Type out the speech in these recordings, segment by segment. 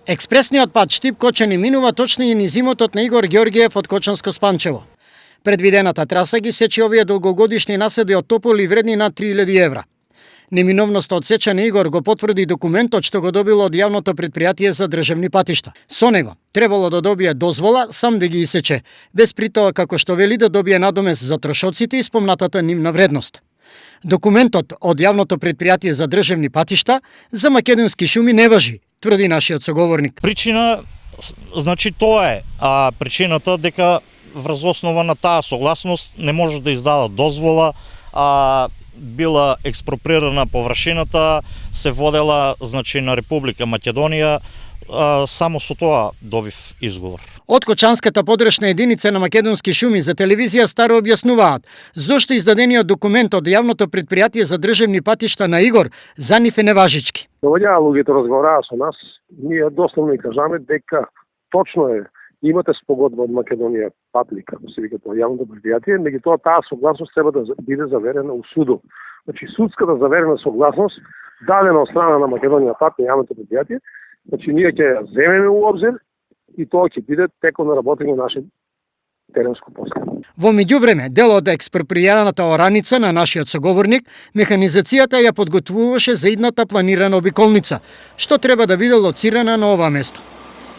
Експресниот пат Штип-Кочани минува точно и низ имотот на Игор Ѓорѓиев од Кочанско Спанчево. Предвидената траса ги сечи овие долгогодишни наседи од тополи вредни над 3000 евра. Неминовноста од сечање Игор го потврди документот што го добило од јавното претпријатие за државни патишта. Со него требало да добие дозвола сам да ги исече, без притоа како што вели да добие надомес за трошоците и спомнатата нивна вредност. Документот од јавното претпријатие за државни патишта за Македонски шуми не важи, тврди нашиот соговорник. Причина, значи тоа е, а причината дека врз основа на таа согласност не може да издаде дозвола, била експроприирана површината, се водела значи на Република Македонија, само со тоа добив изговор. Од Кочанската подршна единица на Македонски шуми за телевизија Старо објаснуваат зошто издадениот документ од јавното претпријатие за државни патишта на Игор за нив е неважички. Доаѓаа луѓето, разговараа со нас, ние дословно и кажаме дека точно е, имате спогодба од Македонија патли, како се вика тоа јавното претпријатие, меѓутоа таа согласност треба да биде заверена у судот. Значи судската заверена согласност дадена од страна на Македонија патли јавното претпријатие, значи ние ќе ја земеме у обзир и тоа ќе биде текот на работење на наше теренско после. Во меѓувреме, дел од експропријаната ораница на нашиот соговорник, механизацијата ја подготвуваше за идната планирана обиколница, што треба да биде лоцирана на ова место.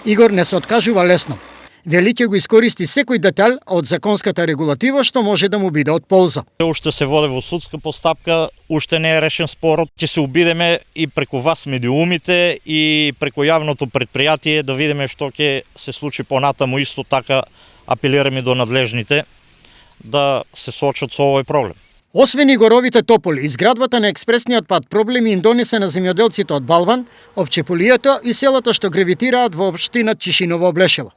Игор не се откажува лесно. Вели ќе го искористи секој детал од законската регулатива што може да му биде од полза. Уште се води во судска постапка, уште не е решен спорот. Ќе се обидеме и преку вас медиумите и преку јавното претпријатие да видиме што ќе се случи понатаму. Исто така апелираме до надлежните да се соочат со овој проблем. Освен Игоровите тополи, изградбата на експресниот пат проблеми им донесе на земјоделците од Балван, Овчеполието и селата што гравитираат во општина Чишиново-Облешево.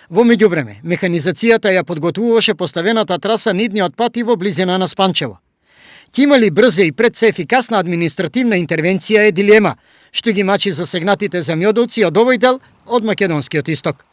Во меѓувреме, механизацијата ја подготвуваше поставената траса нидниот пат и во близина на Спанчево. Ќе има ли брза и пред се ефикасна административна интервенција е дилема, што ги мачи засегнатите земјоделци од овој дел од македонскиот исток.